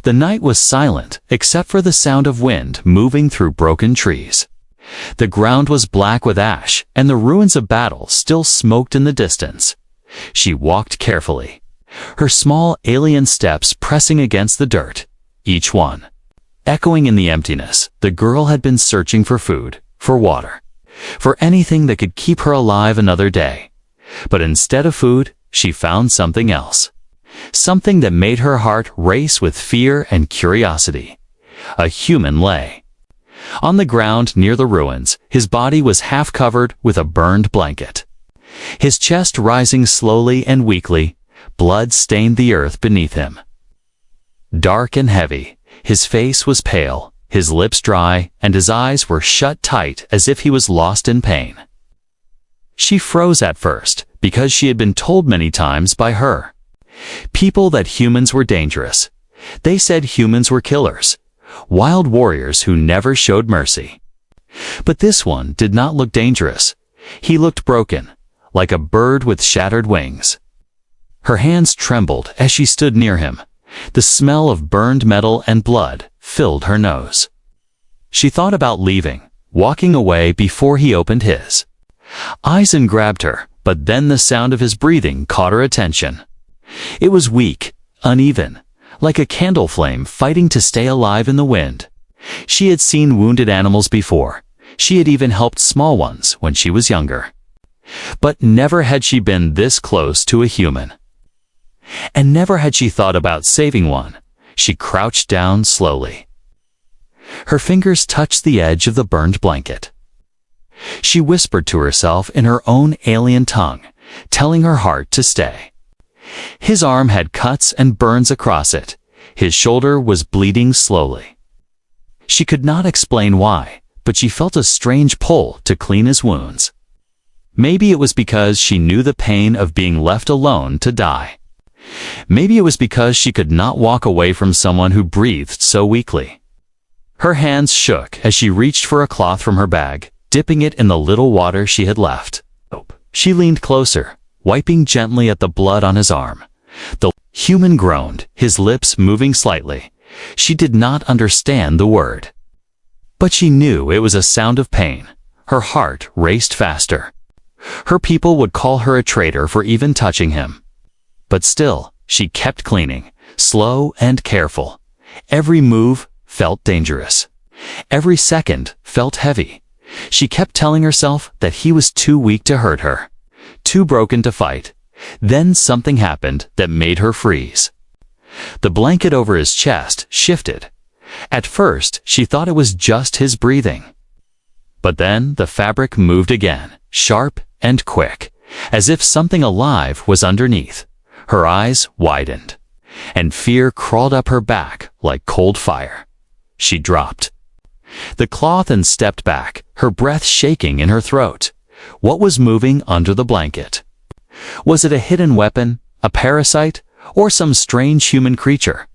The night was silent, except for the sound of wind moving through broken trees. The ground was black with ash, and the ruins of battle still smoked in the distance. She walked carefully, her small alien steps pressing against the dirt, each one echoing in the emptiness. The girl had been searching for food, for water, for anything that could keep her alive another day. But instead of food, she found something else. Something that made her heart race with fear and curiosity. A human lay on the ground near the ruins. His body was half covered with a burned blanket. His chest rising slowly and weakly, blood stained the earth beneath him. Dark and heavy, his face was pale, his lips dry, and his eyes were shut tight as if he was lost in pain. She froze at first, because she had been told many times by her people that humans were dangerous. They said humans were killers, wild warriors who never showed mercy. But this one did not look dangerous. He looked broken, like a bird with shattered wings. Her hands trembled as she stood near him. The smell of burned metal and blood filled her nose. She thought about leaving, walking away before he opened his eyes and grabbed her, but then the sound of his breathing caught her attention. It was weak, uneven, like a candle flame fighting to stay alive in the wind. She had seen wounded animals before. She had even helped small ones when she was younger. But never had she been this close to a human. And never had she thought about saving one. She crouched down slowly. Her fingers touched the edge of the burned blanket. She whispered to herself in her own alien tongue, telling her heart to stay. His arm had cuts and burns across it. His shoulder was bleeding slowly. She could not explain why, but she felt a strange pull to clean his wounds. Maybe it was because she knew the pain of being left alone to die. Maybe it was because she could not walk away from someone who breathed so weakly. Her hands shook as she reached for a cloth from her bag, dipping it in the little water she had left. She leaned closer, wiping gently at the blood on his arm. The human groaned, his lips moving slightly. She did not understand the word, but she knew it was a sound of pain. Her heart raced faster. Her people would call her a traitor for even touching him. But still, she kept cleaning, slow and careful. Every move felt dangerous. Every second felt heavy. She kept telling herself that he was too weak to hurt her, too broken to fight. Then something happened that made her freeze. The blanket over his chest shifted. At first, she thought it was just his breathing. But then the fabric moved again, sharp and quick, as if something alive was underneath. Her eyes widened, and fear crawled up her back like cold fire. She dropped the cloth and stepped back, her breath shaking in her throat. What was moving under the blanket? Was it a hidden weapon, a parasite, or some strange human creature?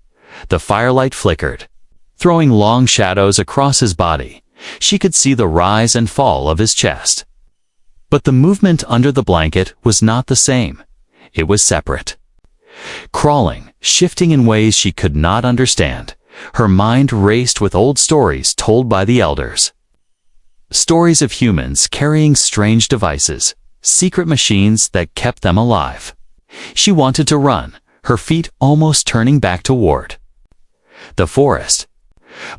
The firelight flickered, throwing long shadows across his body. She could see the rise and fall of his chest. But the movement under the blanket was not the same. It was separate. Crawling, shifting in ways she could not understand. Her mind raced with old stories told by the elders. Stories of humans carrying strange devices, secret machines that kept them alive. She wanted to run, her feet almost turning back toward the forest.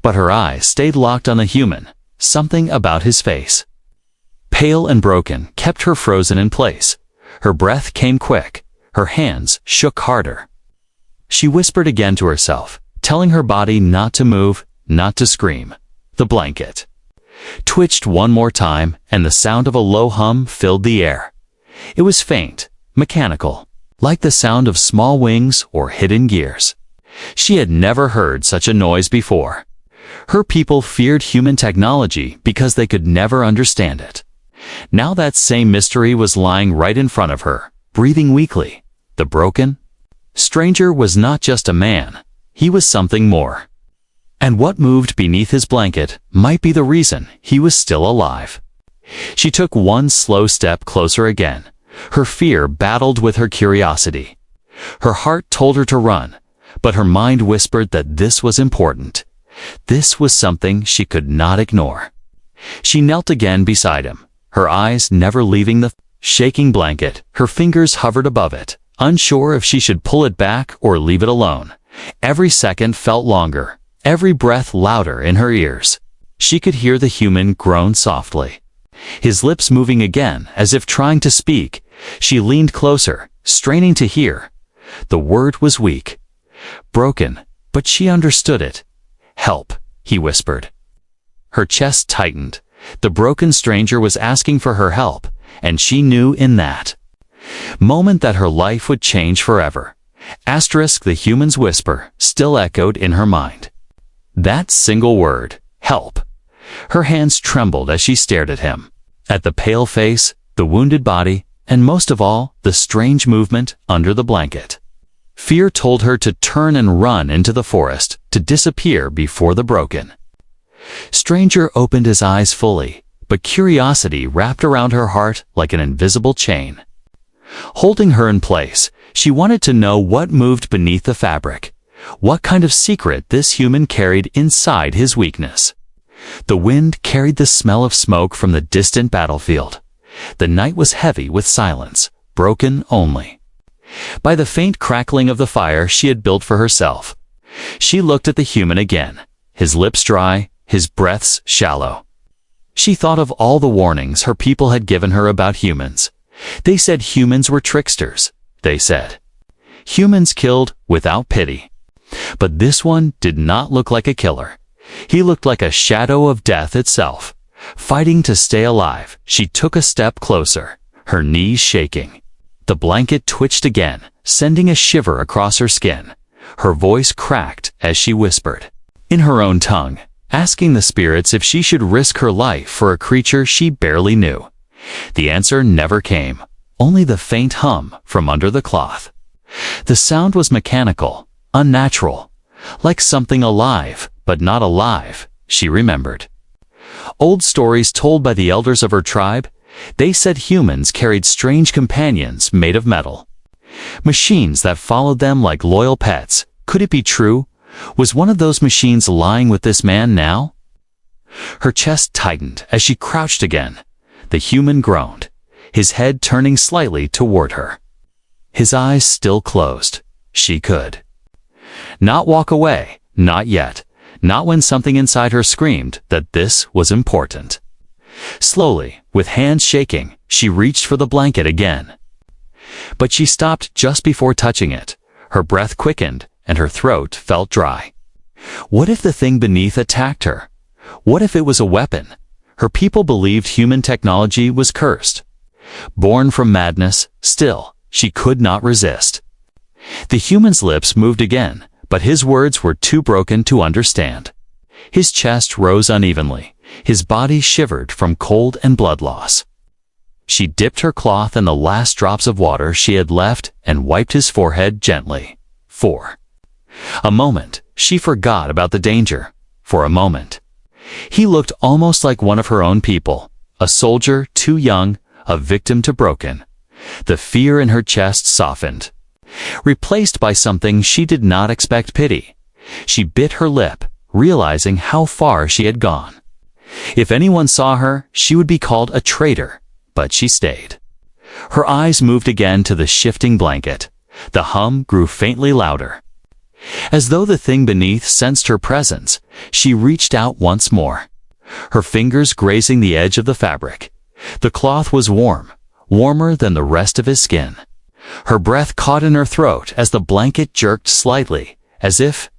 But her eyes stayed locked on the human. Something about his face, pale and broken, kept her frozen in place. Her breath came quick. Her hands shook harder. She whispered again to herself, telling her body not to move, not to scream. The blanket twitched one more time, and the sound of a low hum filled the air. It was faint, mechanical, like the sound of small wings or hidden gears. She had never heard such a noise before. Her people feared human technology because they could never understand it. Now that same mystery was lying right in front of her, breathing weakly. The broken stranger was not just a man. He was something more. And what moved beneath his blanket might be the reason he was still alive. She took one slow step closer again. Her fear battled with her curiosity. Her heart told her to run, But her mind whispered that this was important. This was something she could not ignore. She knelt again beside him, her eyes never leaving the shaking blanket. Her fingers hovered above it, unsure if she should pull it back or leave it alone. Every second felt longer, every breath louder in her ears. She could hear the human groan softly, his lips moving again as if trying to speak. She leaned closer, straining to hear. The word was weak, broken, but she understood it. "Help," he whispered. Her chest tightened. The broken stranger was asking for her help, and she knew in that moment that her life would change forever. The human's whisper still echoed in her mind. That single word, help. Her hands trembled as she stared at him, at the pale face, the wounded body, and most of all, the strange movement under the blanket. Fear told her to turn and run into the forest, to disappear before the broken stranger opened his eyes fully, but curiosity wrapped around her heart like an invisible chain, holding her in place. She wanted to know what moved beneath the fabric, what kind of secret this human carried inside his weakness. The wind carried the smell of smoke from the distant battlefield. The night was heavy with silence, broken only by the faint crackling of the fire she had built for herself. She looked at the human again, his lips dry, his breaths shallow. She thought of all the warnings her people had given her about humans. They said humans were tricksters. They said humans killed without pity. But this one did not look like a killer. He looked like a shadow of death itself, fighting to stay alive. She took a step closer, her knees shaking. The blanket twitched again, sending a shiver across her skin. Her voice cracked as she whispered, in her own tongue, asking the spirits if she should risk her life for a creature she barely knew. The answer never came, only the faint hum from under the cloth. The sound was mechanical, unnatural, like something alive, but not alive, she remembered. Old stories told by the elders of her tribe, they said humans carried strange companions made of metal. Machines that followed them like loyal pets. Could it be true? Was one of those machines lying with this man now? Her chest tightened as she crouched again. The human groaned, his head turning slightly toward her. His eyes still closed. She could not walk away, not yet, not when something inside her screamed that this was important. Slowly, with hands shaking, she reached for the blanket again. But she stopped just before touching it. Her breath quickened, and her throat felt dry. What if the thing beneath attacked her? What if it was a weapon? Her people believed human technology was cursed. Born from madness, still, she could not resist. The human's lips moved again, but his words were too broken to understand. His chest rose unevenly. His body shivered from cold and blood loss. She dipped her cloth in the last drops of water she had left and wiped his forehead gently. For a moment, she forgot about the danger. For a moment. He looked almost like one of her own people, a soldier too young, a victim to broken. The fear in her chest softened, replaced by something she did not expect: pity. She bit her lip, realizing how far she had gone. If anyone saw her, she would be called a traitor, but she stayed. Her eyes moved again to the shifting blanket. The hum grew faintly louder. As though the thing beneath sensed her presence, she reached out once more, her fingers grazing the edge of the fabric. The cloth was warm, warmer than the rest of his skin. Her breath caught in her throat as the blanket jerked slightly, as if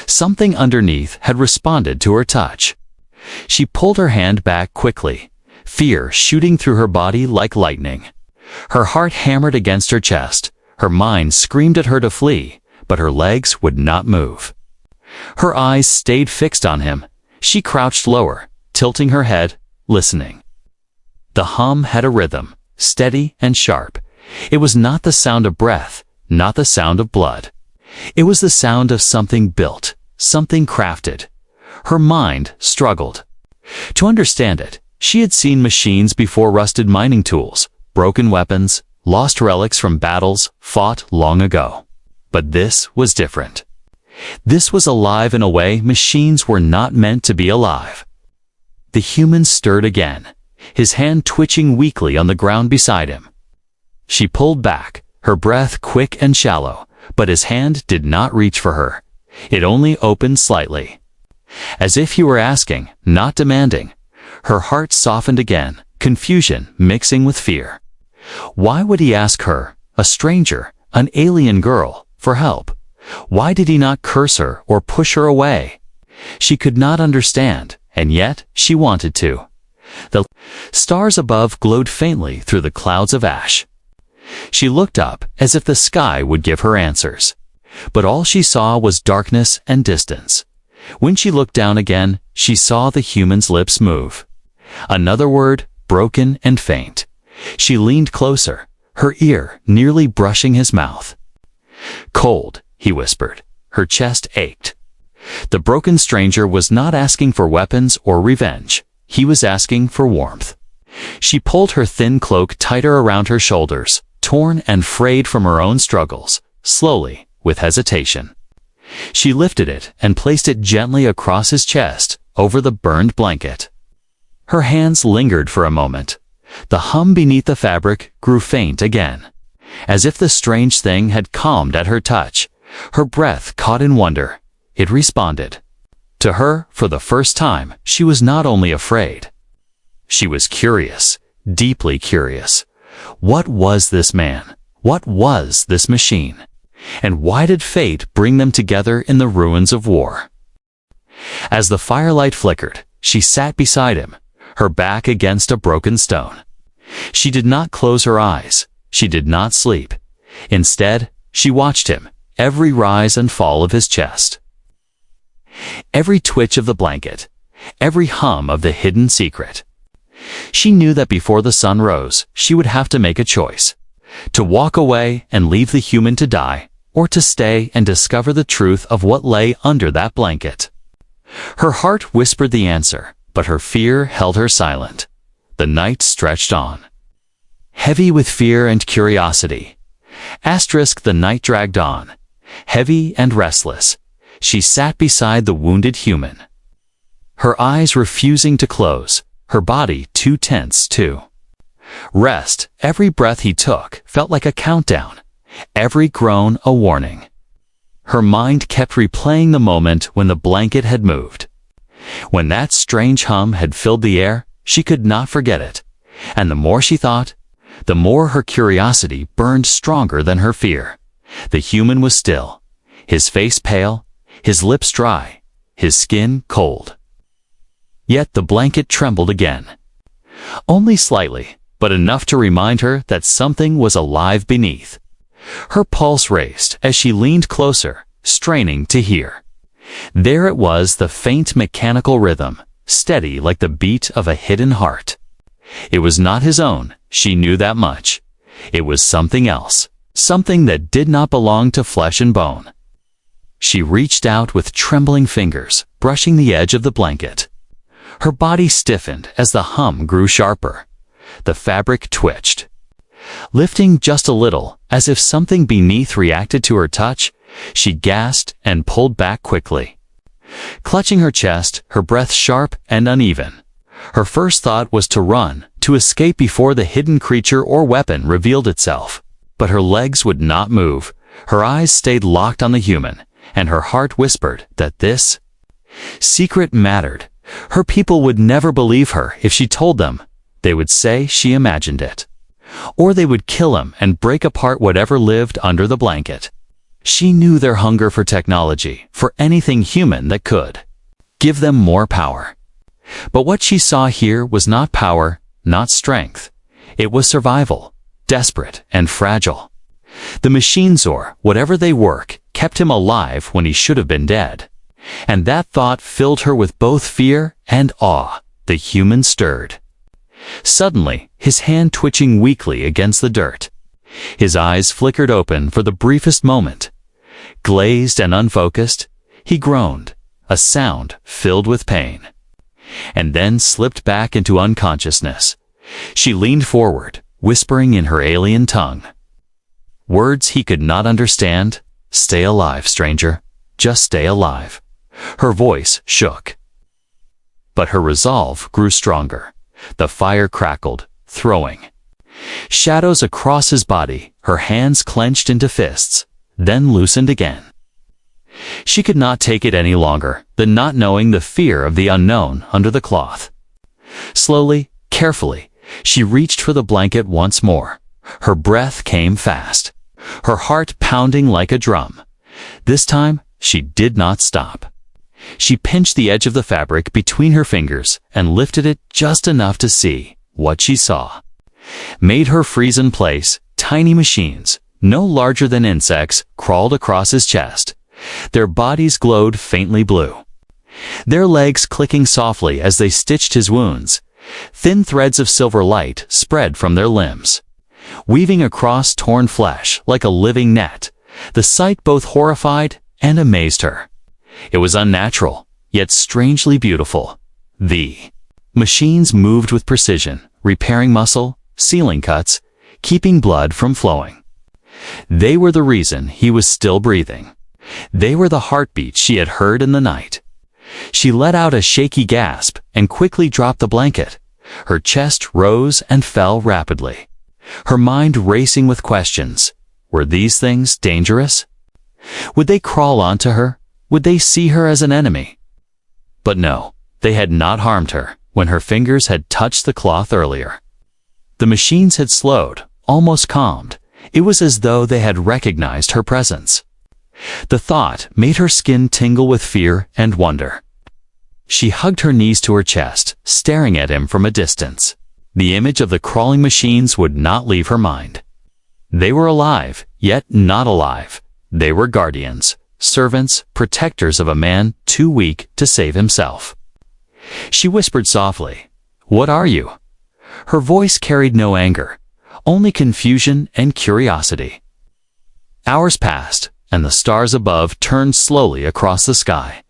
something underneath had responded to her touch. She pulled her hand back quickly, fear shooting through her body like lightning. Her heart hammered against her chest. Her mind screamed at her to flee, but her legs would not move. Her eyes stayed fixed on him. She crouched lower, tilting her head, listening. The hum had a rhythm, steady and sharp. It was not the sound of breath, not the sound of blood. It was the sound of something built, something crafted. Her mind struggled to understand it. She had seen machines before: rusted mining tools, broken weapons, lost relics from battles fought long ago. But this was different. This was alive in a way machines were not meant to be alive. The human stirred again, his hand twitching weakly on the ground beside him. She pulled back, her breath quick and shallow, but his hand did not reach for her. It only opened slightly. As if he were asking, not demanding. Her heart softened again, confusion mixing with fear. Why would he ask her, a stranger, an alien girl, for help? Why did he not curse her or push her away? She could not understand, and yet she wanted to. The stars above glowed faintly through the clouds of ash. She looked up as if the sky would give her answers. But all she saw was darkness and distance. When she looked down again, she saw the human's lips move. Another word, broken and faint. She leaned closer, her ear nearly brushing his mouth. "Cold," he whispered. Her chest ached. The broken stranger was not asking for weapons or revenge. He was asking for warmth. She pulled her thin cloak tighter around her shoulders, torn and frayed from her own struggles, slowly, with hesitation. She lifted it and placed it gently across his chest, over the burned blanket. Her hands lingered for a moment. The hum beneath the fabric grew faint again. As if the strange thing had calmed at her touch, her breath caught in wonder. It responded. To her, for the first time, she was not only afraid. She was curious, deeply curious. What was this man? What was this machine? And why did fate bring them together in the ruins of war? As the firelight flickered, she sat beside him, her back against a broken stone. She did not close her eyes. She did not sleep. Instead, she watched him, every rise and fall of his chest. Every twitch of the blanket, every hum of the hidden secret. She knew that before the sun rose, she would have to make a choice. To walk away and leave the human to die, or to stay and discover the truth of what lay under that blanket. Her heart whispered the answer, but her fear held her silent. The night stretched on. Heavy with fear and curiosity. The night dragged on. Heavy and restless. She sat beside the wounded human. Her eyes refusing to close, her body too tense too. Rest, every breath he took felt like a countdown, every groan a warning. Her mind kept replaying the moment when the blanket had moved. When that strange hum had filled the air, she could not forget it, and the more she thought, the more her curiosity burned stronger than her fear. The human was still, his face pale, his lips dry, his skin cold. Yet the blanket trembled again. Only slightly, but enough to remind her that something was alive beneath. Her pulse raced as she leaned closer, straining to hear. There it was, the faint mechanical rhythm, steady like the beat of a hidden heart. It was not his own, she knew that much. It was something else, something that did not belong to flesh and bone. She reached out with trembling fingers, brushing the edge of the blanket. Her body stiffened as the hum grew sharper. The fabric twitched. Lifting just a little, as if something beneath reacted to her touch, she gasped and pulled back quickly. Clutching her chest, her breath sharp and uneven. Her first thought was to run, to escape before the hidden creature or weapon revealed itself. But her legs would not move. Her eyes stayed locked on the human, and her heart whispered that this secret mattered. Her people would never believe her if she told them. They would say she imagined it. Or they would kill him and break apart whatever lived under the blanket. She knew their hunger for technology, for anything human that could give them more power. But what she saw here was not power, not strength. It was survival, desperate and fragile. The machines, or whatever they work, kept him alive when he should have been dead. And that thought filled her with both fear and awe. The human stirred. Suddenly, his hand twitching weakly against the dirt. His eyes flickered open for the briefest moment. Glazed and unfocused, he groaned, a sound filled with pain. And then slipped back into unconsciousness. She leaned forward, whispering in her alien tongue. Words he could not understand, Stay alive, stranger. Just stay alive." Her voice shook. But her resolve grew stronger. The fire crackled, throwing shadows across his body. Her hands clenched into fists, then loosened again. She could not take it any longer, the not knowing, the fear of the unknown under the cloth. Slowly, carefully, she reached for the blanket once more. Her breath came fast, her heart pounding like a drum. This time, she did not stop. She pinched the edge of the fabric between her fingers and lifted it just enough to see what she saw. Made her freeze in place. Tiny machines, no larger than insects, crawled across his chest. Their bodies glowed faintly blue, their legs clicking softly as they stitched his wounds. Thin threads of silver light spread from their limbs, weaving across torn flesh like a living net. The sight both horrified and amazed her. It was unnatural, yet strangely beautiful. The machines moved with precision, repairing muscle, sealing cuts, keeping blood from flowing. They were the reason he was still breathing. They were the heartbeat she had heard in the night. She let out a shaky gasp and quickly dropped the blanket. Her chest rose and fell rapidly, her mind racing with questions. Were these things dangerous? Would they crawl onto her? Would they see her as an enemy? But no, they had not harmed her when her fingers had touched the cloth earlier. The machines had slowed, almost calmed. It was as though they had recognized her presence. The thought made her skin tingle with fear and wonder. She hugged her knees to her chest, staring at him from a distance. The image of the crawling machines would not leave her mind. They were alive, yet not alive. They were guardians, servants, protectors of a man too weak to save himself. She whispered softly, "What are you?" Her voice carried no anger, only confusion and curiosity. Hours passed, and the stars above turned slowly across the sky.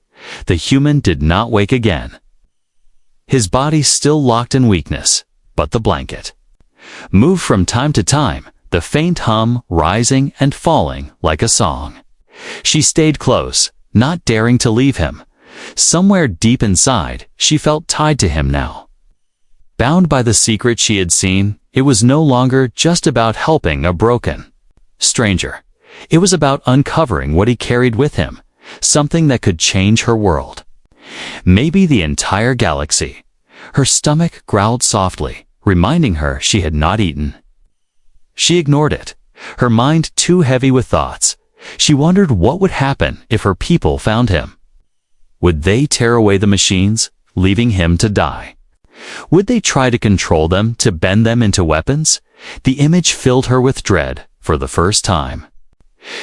The human did not wake again. His body still locked in weakness, but the blanket moved from time to time, the faint hum rising and falling like a song. She stayed close, not daring to leave him. Somewhere deep inside, she felt tied to him now. Bound by the secret she had seen, it was no longer just about helping a broken stranger. It was about uncovering what he carried with him, something that could change her world. Maybe the entire galaxy. Her stomach growled softly, reminding her she had not eaten. She ignored it, her mind too heavy with thoughts. She wondered what would happen if her people found him. Would they tear away the machines, leaving him to die? Would they try to control them, to bend them into weapons? The image filled her with dread for the first time.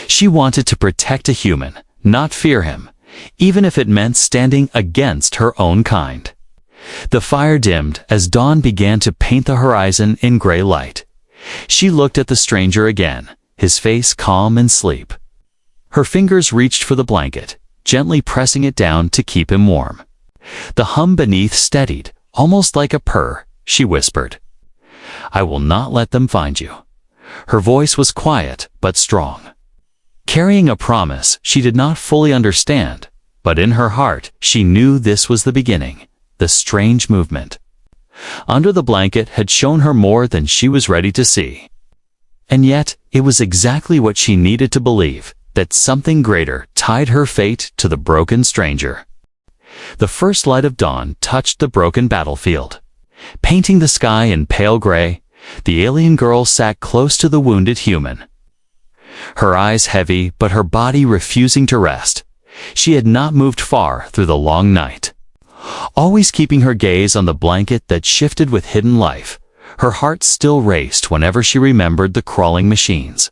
She wanted to protect a human, not fear him, even if it meant standing against her own kind. The fire dimmed as dawn began to paint the horizon in gray light. She looked at the stranger again, his face calm in sleep. Her fingers reached for the blanket, gently pressing it down to keep him warm. The hum beneath steadied, almost like a purr. She whispered, "I will not let them find you." Her voice was quiet but strong, carrying a promise she did not fully understand, but in her heart she knew this was the beginning. The strange movement under the blanket had shown her more than she was ready to see. And yet, it was exactly what she needed to believe, that something greater tied her fate to the broken stranger. The first light of dawn touched the broken battlefield, painting the sky in pale gray. The alien girl sat close to the wounded human, her eyes heavy but her body refusing to rest. She had not moved far through the long night, always keeping her gaze on the blanket that shifted with hidden life. Her heart still raced whenever she remembered the crawling machines,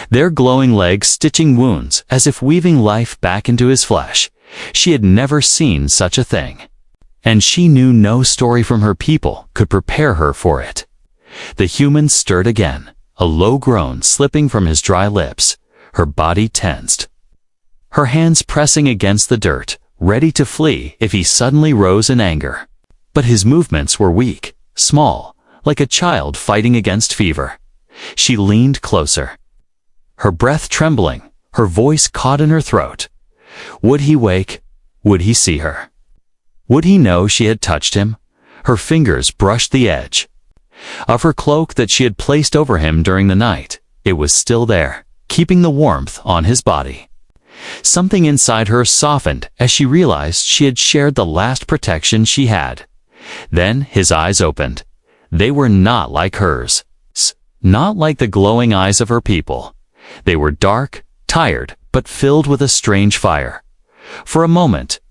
their glowing legs stitching wounds as if weaving life back into his flesh. She had never seen such a thing, and she knew no story from her people could prepare her for it. The human stirred again, a low groan slipping from his dry lips. Her body tensed, her hands pressing against the dirt, ready to flee if he suddenly rose in anger. But his movements were weak, small, like a child fighting against fever. She leaned closer, her breath trembling, her voice caught in her throat. Would he wake? Would he see her? Would he know she had touched him? Her fingers brushed the edge of her cloak that she had placed over him during the night. It was still there, keeping the warmth on his body. Something inside her softened as she realized she had shared the last protection she had. Then his eyes opened. They were not like hers. Not like the glowing eyes of her people. They were dark, tired, but filled with a strange fire. For a moment,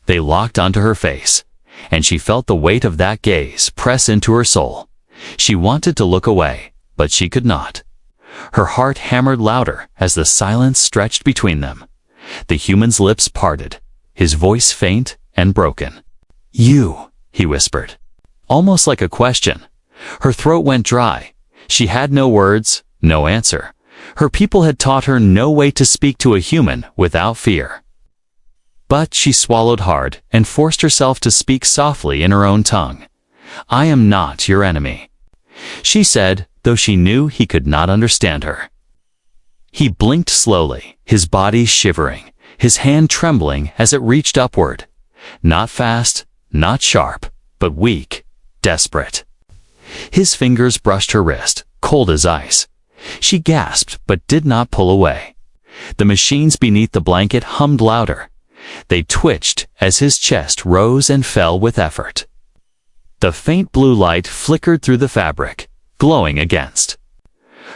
they locked onto her face, and she felt the weight of that gaze press into her soul. She wanted to look away, but she could not. Her heart hammered louder as the silence stretched between them. The human's lips parted, his voice faint and broken. "You," he whispered, almost like a question. Her throat went dry. She had no words, no answer. Her people had taught her no way to speak to a human without fear. But she swallowed hard and forced herself to speak softly in her own tongue. "I am not your enemy," she said, though she knew he could not understand her. He blinked slowly, his body shivering, his hand trembling as it reached upward. Not fast, not sharp, but weak, desperate. His fingers brushed her wrist, cold as ice. She gasped but did not pull away. The machines beneath the blanket hummed louder. They twitched as his chest rose and fell with effort. The faint blue light flickered through the fabric, glowing against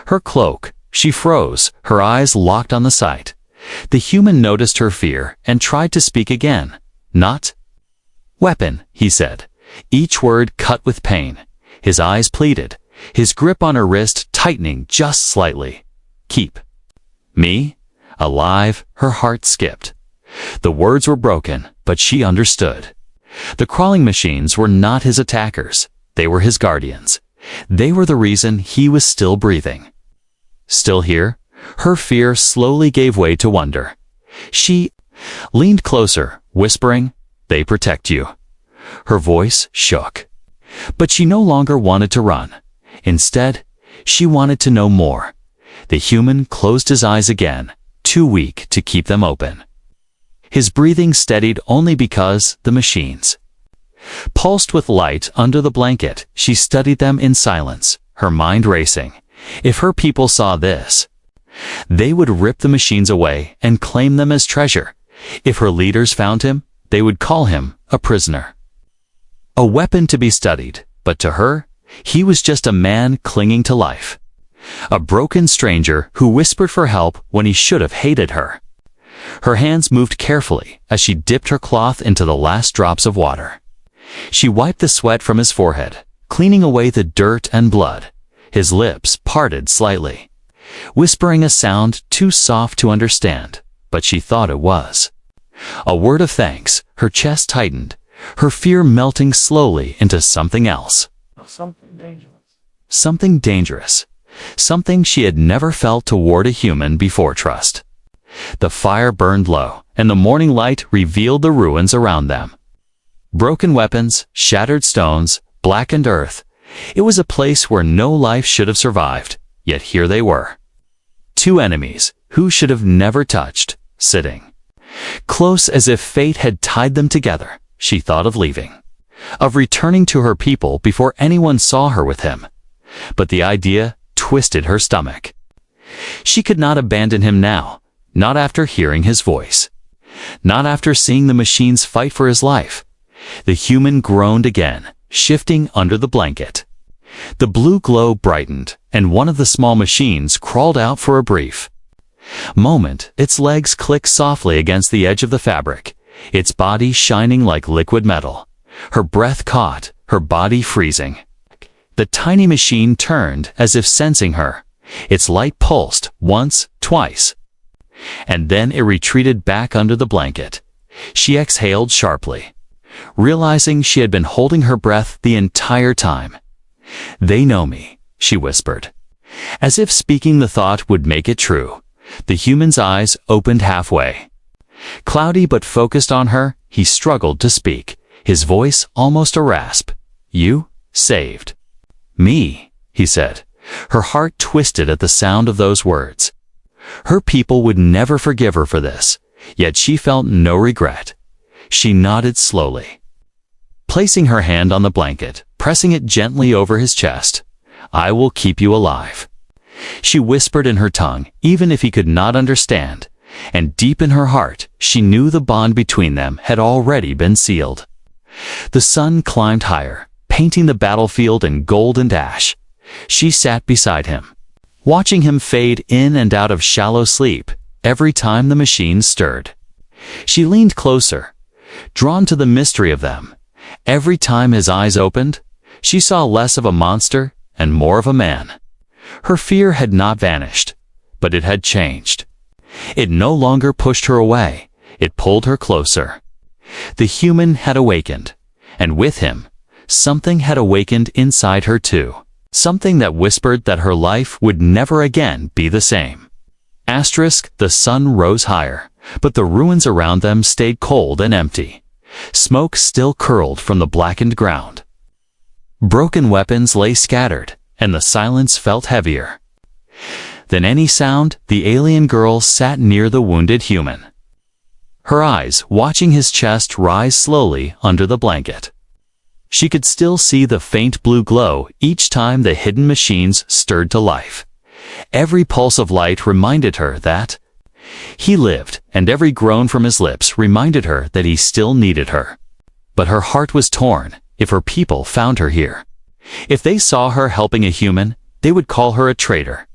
her cloak. She froze, her eyes locked on the sight. The human noticed her fear and tried to speak again. "Not weapon," he said, each word cut with pain. His eyes pleaded, his grip on her wrist tightening just slightly. "Keep me alive." Her heart skipped. The words were broken, but she understood. The crawling machines were not his attackers. They were his guardians. They were the reason he was still breathing. Still here? Her fear slowly gave way to wonder. She leaned closer, whispering, "They protect you." Her voice shook. But she no longer wanted to run. Instead, she wanted to know more. The human closed his eyes again, too weak to keep them open. His breathing steadied only because the machines pulsed with light under the blanket. She studied them in silence, her mind racing. If her people saw this, they would rip the machines away and claim them as treasure. If her leaders found him, they would call him a prisoner. A weapon to be studied, but to her, he was just a man clinging to life. A broken stranger who whispered for help when he should have hated her. Her hands moved carefully as she dipped her cloth into the last drops of water. She wiped the sweat from his forehead, cleaning away the dirt and blood. His lips parted slightly, whispering a sound too soft to understand, but she thought it was a word of thanks. Her chest tightened, her fear melting slowly into something else. Something dangerous. Something dangerous. Something she had never felt toward a human before. Trust. The fire burned low, and the morning light revealed the ruins around them. Broken weapons, shattered stones, blackened earth. It was a place where no life should have survived, yet here they were. Two enemies, who should have never touched, sitting close as if fate had tied them together. She thought of leaving, of returning to her people before anyone saw her with him. But the idea twisted her stomach. She could not abandon him now, not after hearing his voice, not after seeing the machines fight for his life. The human groaned again, shifting under the blanket. The blue glow brightened, and one of the small machines crawled out for a brief moment. Its legs clicked softly against the edge of the fabric, its body shining like liquid metal. Her breath caught, her body freezing. The tiny machine turned as if sensing her. Its light pulsed once, twice, and then it retreated back under the blanket. She exhaled sharply, realizing she had been holding her breath the entire time. "They know me," she whispered, as if speaking the thought would make it true. The human's eyes opened halfway. Cloudy but focused on her, he struggled to speak, his voice almost a rasp. "You saved me," he said. Her heart twisted at the sound of those words. Her people would never forgive her for this, yet she felt no regret. She nodded slowly, placing her hand on the blanket, pressing it gently over his chest. "I will keep you alive," she whispered in her tongue, even if he could not understand, and deep in her heart, she knew the bond between them had already been sealed. The sun climbed higher, painting the battlefield in gold and ash. She sat beside him, watching him fade in and out of shallow sleep every time the machines stirred. She leaned closer, drawn to the mystery of them. Every time his eyes opened, she saw less of a monster and more of a man. Her fear had not vanished, but it had changed. It no longer pushed her away, it pulled her closer. The human had awakened, and with him, something had awakened inside her too. Something that whispered that her life would never again be the same. The sun rose higher, but the ruins around them stayed cold and empty. Smoke still curled from the blackened ground. Broken weapons lay scattered, and the silence felt heavier than any sound. The alien girl sat near the wounded human, her eyes watching his chest rise slowly under the blanket. She could still see the faint blue glow each time the hidden machines stirred to life. Every pulse of light reminded her that he lived, and every groan from his lips reminded her that he still needed her. But her heart was torn. If her people found her here, if they saw her helping a human, they would call her a traitor.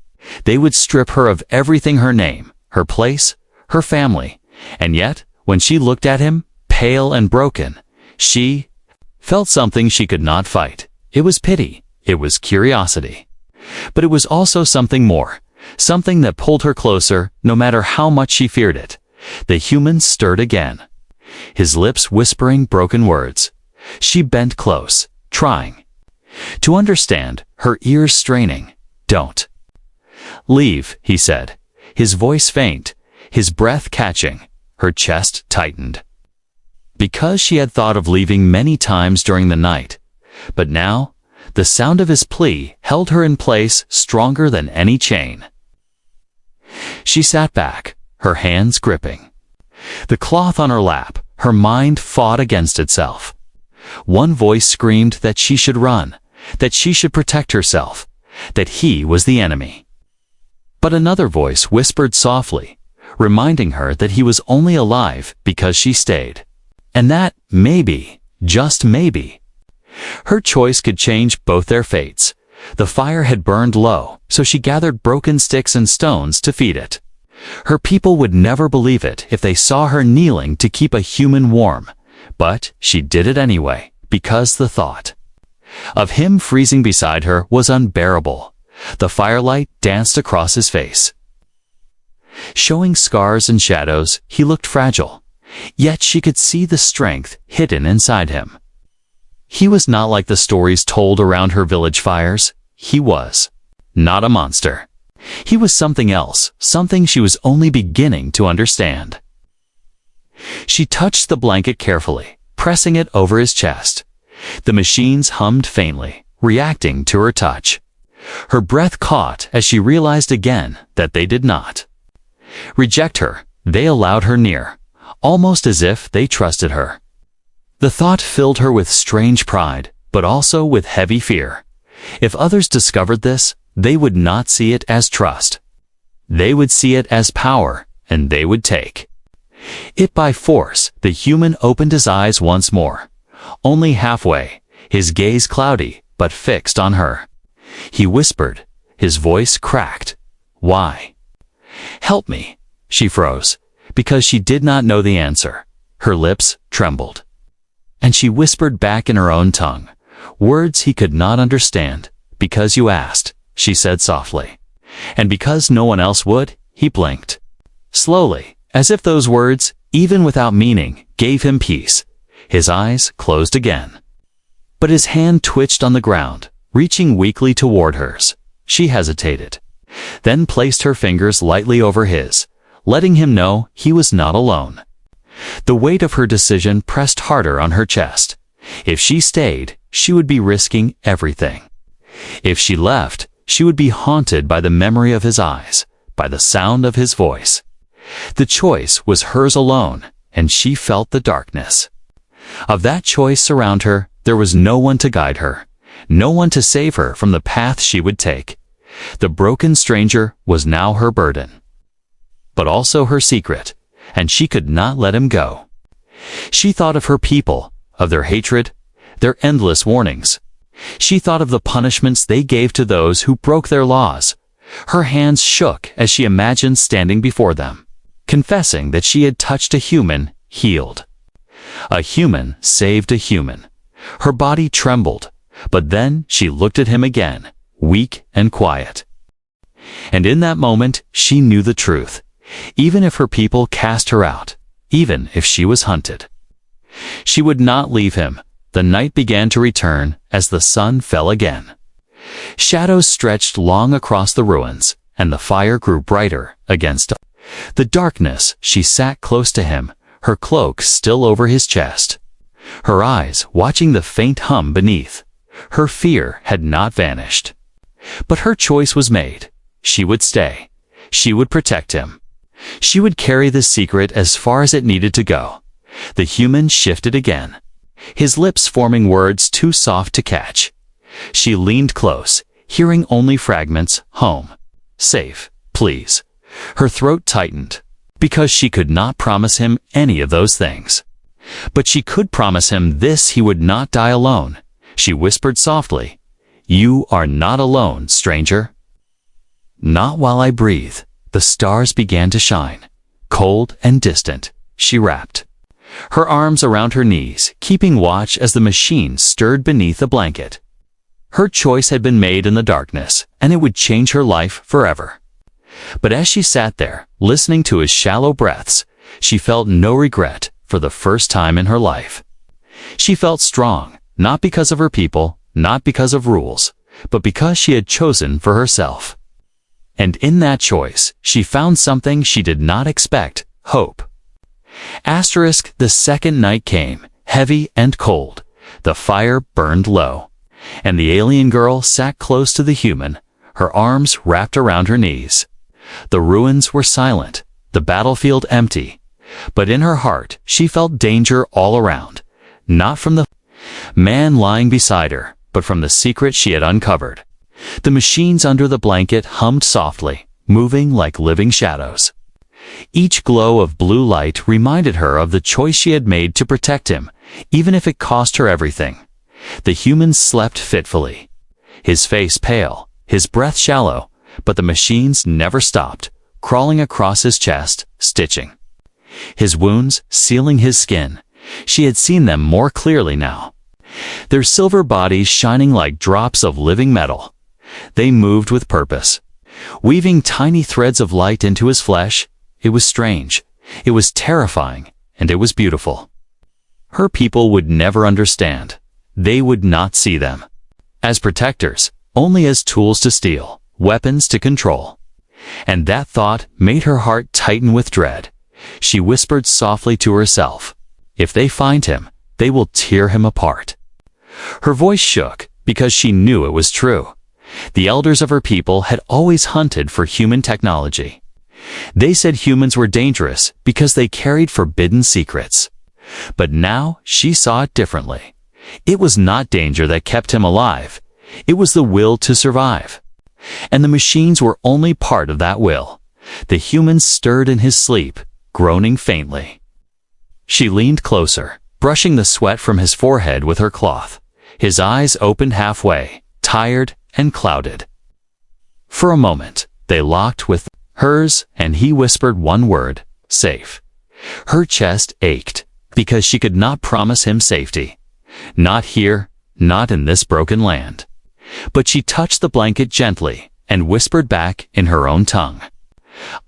They would strip her of everything: her name, her place, her family. And yet, when she looked at him, pale and broken, she felt something she could not fight. It was pity. It was curiosity. But it was also something more, something that pulled her closer, no matter how much she feared it. The human stirred again, his lips whispering broken words. She bent close, trying to understand, her ears straining. "Don't leave," he said, his voice faint, his breath catching. Her chest tightened, because she had thought of leaving many times during the night. But now, the sound of his plea held her in place, stronger than any chain. She sat back, her hands gripping the cloth on her lap. Her mind fought against itself. One voice screamed that she should run, that she should protect herself, that he was the enemy. But another voice whispered softly, reminding her that he was only alive because she stayed. And that, maybe, just maybe, her choice could change both their fates. The fire had burned low, so she gathered broken sticks and stones to feed it. Her people would never believe it if they saw her kneeling to keep a human warm, but she did it anyway, because the thought of him freezing beside her was unbearable. The firelight danced across his face, showing scars and shadows. He looked fragile, yet she could see the strength hidden inside him. He was not like the stories told around her village fires. He was not a monster. He was something else, something she was only beginning to understand. She touched the blanket carefully, pressing it over his chest. The machines hummed faintly, reacting to her touch. Her breath caught as she realized again that they did not reject her. They allowed her near, almost as if they trusted her. The thought filled her with strange pride, but also with heavy fear. If others discovered this, they would not see it as trust. They would see it as power, and they would take it by force. The human opened his eyes once more, only halfway, his gaze cloudy, but fixed on her. He whispered, his voice cracked. "Why?" "Help me." She froze, because she did not know the answer. Her lips trembled, and she whispered back in her own tongue, words he could not understand. "Because you asked," she said softly. And because no one else would, he blinked slowly, as if those words, even without meaning, gave him peace. His eyes closed again, but his hand twitched on the ground, reaching weakly toward hers. She hesitated, then placed her fingers lightly over his, letting him know he was not alone. The weight of her decision pressed harder on her chest. If she stayed, she would be risking everything. If she left, she would be haunted by the memory of his eyes, by the sound of his voice. The choice was hers alone, and she felt the darkness. Of that choice around her, there was no one to guide her, no one to save her from the path she would take. The broken stranger was now her burden, but also her secret, and she could not let him go. She thought of her people, of their hatred, their endless warnings. She thought of the punishments they gave to those who broke their laws. Her hands shook as she imagined standing before them, confessing that she had touched a human healed. A human saved a human. Her body trembled, but then she looked at him again, weak and quiet. And in that moment, she knew the truth. Even if her people cast her out, even if she was hunted, she would not leave him. The night began to return as the sun fell again. Shadows stretched long across the ruins, and the fire grew brighter against the darkness. She sat close to him, her cloak still over his chest, her eyes watching the faint hum beneath. Her fear had not vanished. But her choice was made. She would stay. She would protect him. She would carry this secret as far as it needed to go. The human shifted again, his lips forming words too soft to catch. She leaned close, hearing only fragments: home, safe, please. Her throat tightened, because she could not promise him any of those things. But she could promise him this: he would not die alone. She whispered softly, "You are not alone, stranger." Not while I breathe. The stars began to shine, cold and distant. She rapped, her arms around her knees, keeping watch as the machine stirred beneath the blanket. Her choice had been made in the darkness, and it would change her life forever. But as she sat there, listening to his shallow breaths, she felt no regret for the first time in her life. She felt strong, not because of her people, not because of rules, but because she had chosen for herself. And in that choice, she found something she did not expect: hope. The second night came, heavy and cold. The fire burned low, and the alien girl sat close to the human, her arms wrapped around her knees. The ruins were silent, the battlefield empty, but in her heart she felt danger all around, not from the man lying beside her, but from the secret she had uncovered. The machines under the blanket hummed softly, moving like living shadows. Each glow of blue light reminded her of the choice she had made to protect him, even if it cost her everything. The human slept fitfully, his face pale, his breath shallow, but the machines never stopped, crawling across his chest, stitching his wounds, sealing his skin. She had seen them more clearly now, their silver bodies shining like drops of living metal. They moved with purpose, weaving tiny threads of light into his flesh. It was strange, it was terrifying, and it was beautiful. Her people would never understand. They would not see them as protectors, only as tools to steal, weapons to control. And that thought made her heart tighten with dread. She whispered softly to herself, "If they find him, they will tear him apart." Her voice shook because she knew it was true. The elders of her people had always hunted for human technology. They said humans were dangerous because they carried forbidden secrets. But now she saw it differently. It was not danger that kept him alive. It was the will to survive. And the machines were only part of that will. The human stirred in his sleep, groaning faintly. She leaned closer, brushing the sweat from his forehead with her cloth. His eyes opened halfway, tired and clouded. For a moment, they locked with hers, and he whispered one word: safe. Her chest ached, because she could not promise him safety. Not here, not in this broken land. But she touched the blanket gently, and whispered back in her own tongue,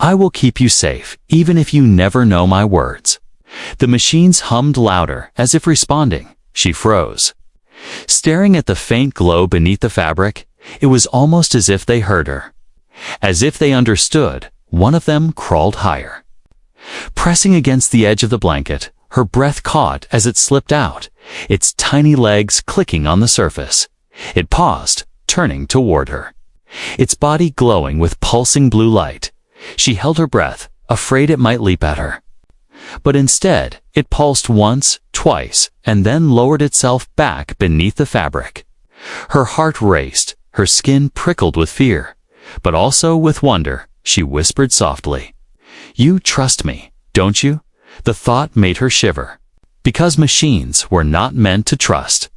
"I will keep you safe, even if you never know my words." The machines hummed louder, as if responding. She froze, staring at the faint glow beneath the fabric. It was almost as if they heard her. As if they understood. One of them crawled higher, pressing against the edge of the blanket. Her breath caught as it slipped out, its tiny legs clicking on the surface. It paused, turning toward her, its body glowing with pulsing blue light. She held her breath, afraid it might leap at her. But instead, it pulsed once, twice, and then lowered itself back beneath the fabric. Her heart raced, her skin prickled with fear, but also with wonder. She whispered softly, "You trust me, don't you?" The thought made her shiver, because machines were not meant to trust.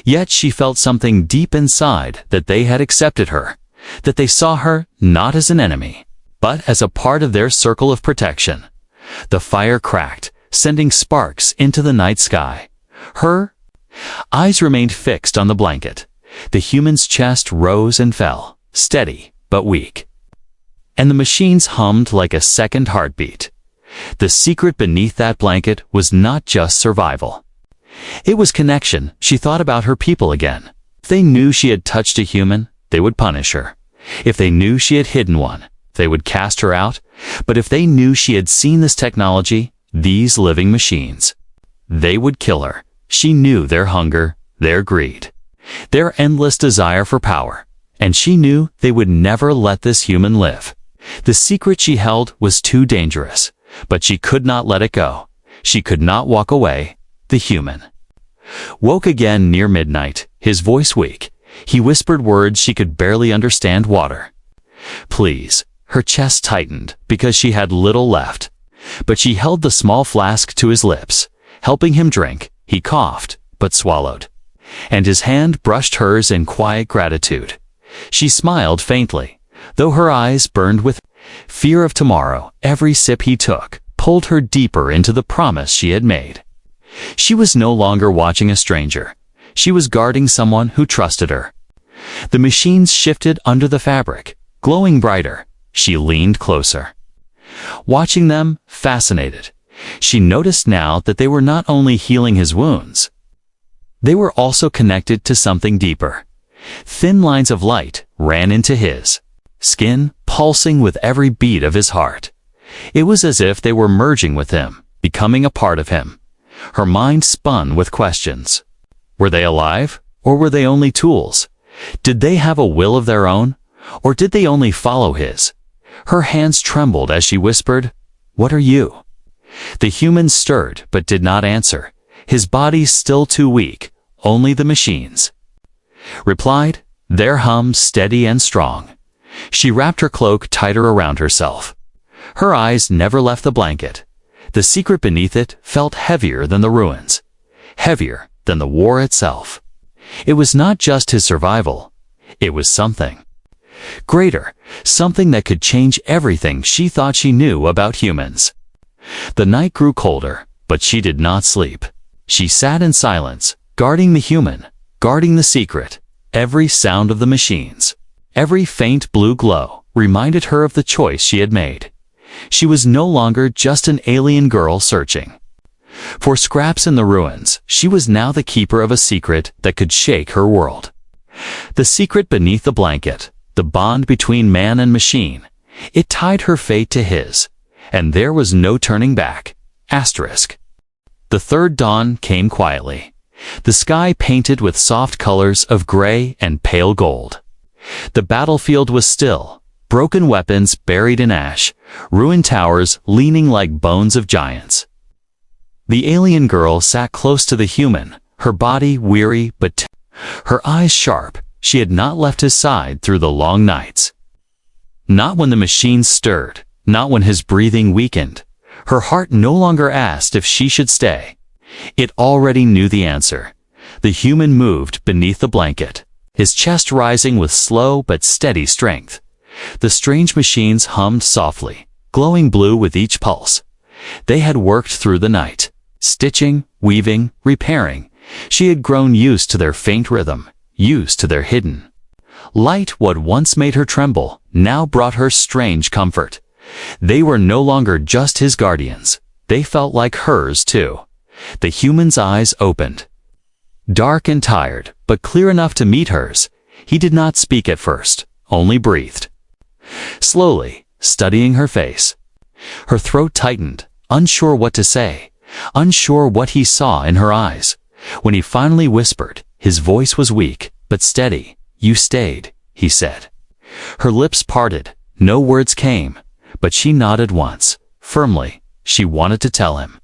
Yet she felt something deep inside that they had accepted her, that they saw her not as an enemy, but as a part of their circle of protection. The fire cracked, sending sparks into the night sky. Her eyes remained fixed on the blanket. The human's chest rose and fell, steady but weak. And the machines hummed like a second heartbeat. The secret beneath that blanket was not just survival. It was connection. She thought about her people again. If they knew she had touched a human, they would punish her. If they knew she had hidden one, they would cast her out. But if they knew she had seen this technology, these living machines, they would kill her. She knew their hunger, their greed, their endless desire for power, and she knew they would never let this human live. The secret she held was too dangerous, but she could not let it go. She could not walk away. The human woke again near midnight, his voice weak. He whispered words she could barely understand. "Water, please." Her chest tightened because she had little left, but she held the small flask to his lips, helping him drink. He coughed, but swallowed, and his hand brushed hers in quiet gratitude. She smiled faintly, though her eyes burned with fear of tomorrow. Every sip he took pulled her deeper into the promise she had made. She was no longer watching a stranger. She was guarding someone who trusted her. The machines shifted under the fabric, glowing brighter. She leaned closer, watching them, fascinated. She noticed now that they were not only healing his wounds, they were also connected to something deeper. Thin lines of light ran into his skin, pulsing with every beat of his heart. It was as if they were merging with him, becoming a part of him. Her mind spun with questions. Were they alive, or were they only tools? Did they have a will of their own, or did they only follow his? Her hands trembled as she whispered, "What are you?" The human stirred but did not answer. His body still too weak. Only the machines replied, their hum steady and strong. She wrapped her cloak tighter around herself. Her eyes never left the blanket. The secret beneath it felt heavier than the ruins, heavier than the war itself. It was not just his survival. It was something greater, something that could change everything she thought she knew about humans. The night grew colder, but she did not sleep. She sat in silence, guarding the human, guarding the secret. Every sound of the machines, every faint blue glow, reminded her of the choice she had made. She was no longer just an alien girl searching for scraps in the ruins. She was now the keeper of a secret that could shake her world. The secret beneath the blanket, the bond between man and machine. It tied her fate to his, and there was no turning back. Asterisk. The third dawn came quietly. The sky painted with soft colors of gray and pale gold. The battlefield was still, broken weapons buried in ash, ruined towers leaning like bones of giants. The alien girl sat close to the human, her body weary but her eyes sharp. She had not left his side through the long nights. Not when the machines stirred, not when his breathing weakened. Her heart no longer asked if she should stay. It already knew the answer. The human moved beneath the blanket, his chest rising with slow but steady strength. The strange machines hummed softly, glowing blue with each pulse. They had worked through the night, stitching, weaving, repairing. She had grown used to their faint rhythm, used to their hidden light. What once made her tremble now brought her strange comfort. They were no longer just his guardians. They felt like hers too. The human's eyes opened, dark and tired, but clear enough to meet hers. He did not speak at first, only breathed slowly, studying her face. Her throat tightened, unsure what to say, unsure what he saw in her eyes. When he finally whispered, his voice was weak but steady. "You stayed," he said. Her lips parted. No words came, but she nodded once, firmly. She wanted to tell him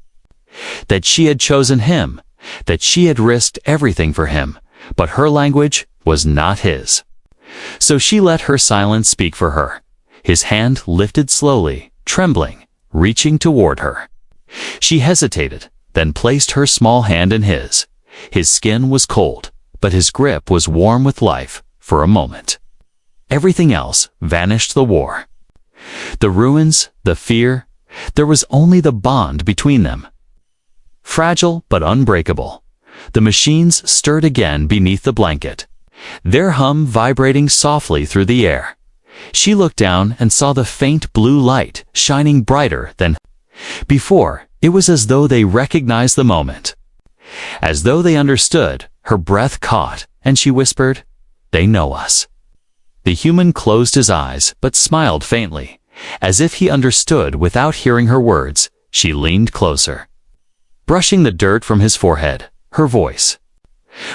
that she had chosen him, that she had risked everything for him, but her language was not his. So she let her silence speak for her. His hand lifted slowly, trembling, reaching toward her. She hesitated, then placed her small hand in his. His skin was cold, but his grip was warm with life for a moment. Everything else vanished. The war, the ruins, the fear. There was only the bond between them. Fragile but unbreakable. The machines stirred again beneath the blanket, their hum vibrating softly through the air. She looked down and saw the faint blue light shining brighter than before. It was as though they recognized the moment, as though they understood. Her breath caught, and she whispered, "They know us." The human closed his eyes but smiled faintly, as if he understood without hearing her words. She leaned closer, brushing the dirt from his forehead. Her voice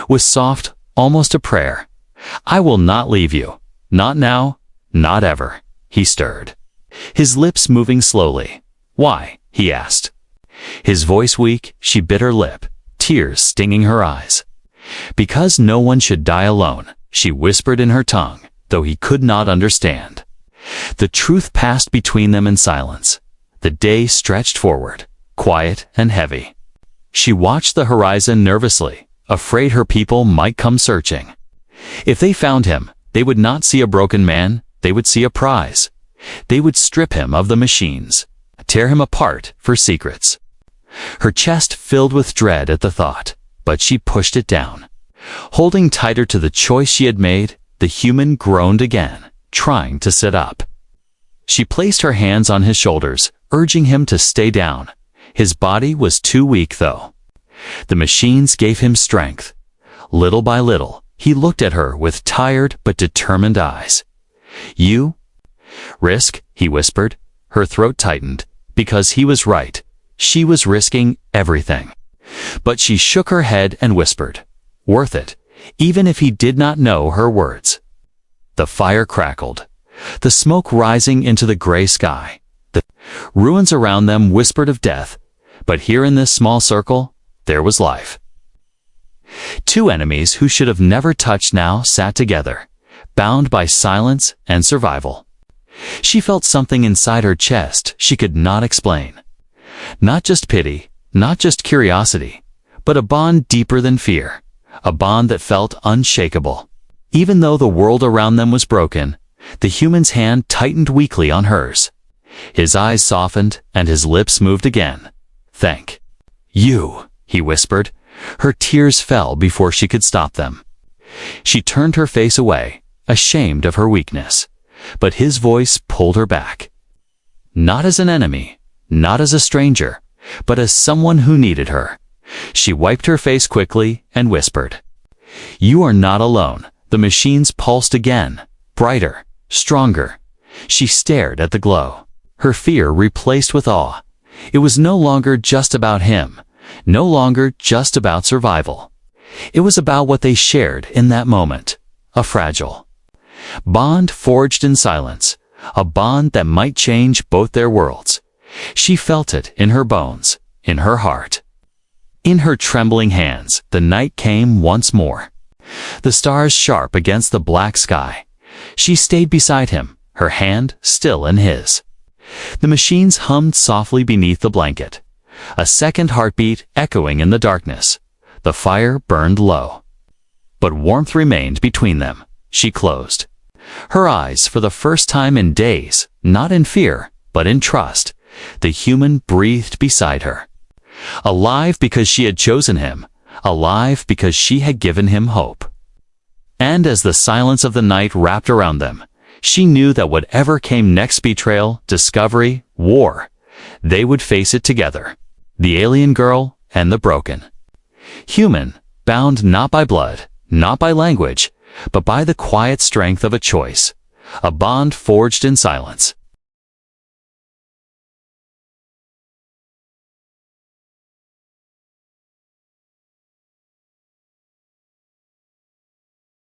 was soft, almost a prayer. "I will not leave you. Not now, not ever." He stirred, his lips moving slowly. "Why?" he asked. His voice weak, she bit her lip, tears stinging her eyes. "Because no one should die alone," she whispered in her tongue, though he could not understand. The truth passed between them in silence. The day stretched forward, quiet and heavy. She watched the horizon nervously, afraid her people might come searching. If they found him, they would not see a broken man, they would see a prize. They would strip him of the machines, tear him apart for secrets. Her chest filled with dread at the thought, but she pushed it down. Holding tighter to the choice she had made, the human groaned again, trying to sit up. She placed her hands on his shoulders, urging him to stay down. His body was too weak, though. The machines gave him strength. Little by little, he looked at her with tired but determined eyes. "You risk," he whispered. Her throat tightened, because he was right. She was risking everything. But she shook her head and whispered, "Worth it," even if he did not know her words. The fire crackled, the smoke rising into the gray sky. The ruins around them whispered of death, but here in this small circle, there was life. Two enemies who should have never touched now sat together, bound by silence and survival. She felt something inside her chest she could not explain. Not just pity, not just curiosity, but a bond deeper than fear, a bond that felt unshakable. Even though the world around them was broken, the human's hand tightened weakly on hers. His eyes softened and his lips moved again. "Thank you," he whispered. Her tears fell before she could stop them. She turned her face away, ashamed of her weakness, but his voice pulled her back. Not as an enemy, not as a stranger, but as someone who needed her. She wiped her face quickly and whispered, "You are not alone." The machines pulsed again, brighter, stronger. She stared at the glow, her fear replaced with awe. It was no longer just about him, no longer just about survival. It was about what they shared in that moment, a fragile bond forged in silence, a bond that might change both their worlds. She felt it in her bones, in her heart. In her trembling hands, the night came once more. The stars sharp against the black sky. She stayed beside him, her hand still in his. The machines hummed softly beneath the blanket, a second heartbeat echoing in the darkness. The fire burned low, but warmth remained between them. She closed her eyes for the first time in days, not in fear, but in trust. The human breathed beside her. Alive because she had chosen him, alive because she had given him hope. And as the silence of the night wrapped around them, she knew that whatever came next, betrayal, discovery, war, they would face it together. The alien girl and the broken human, bound not by blood, not by language, but by the quiet strength of a choice, a bond forged in silence.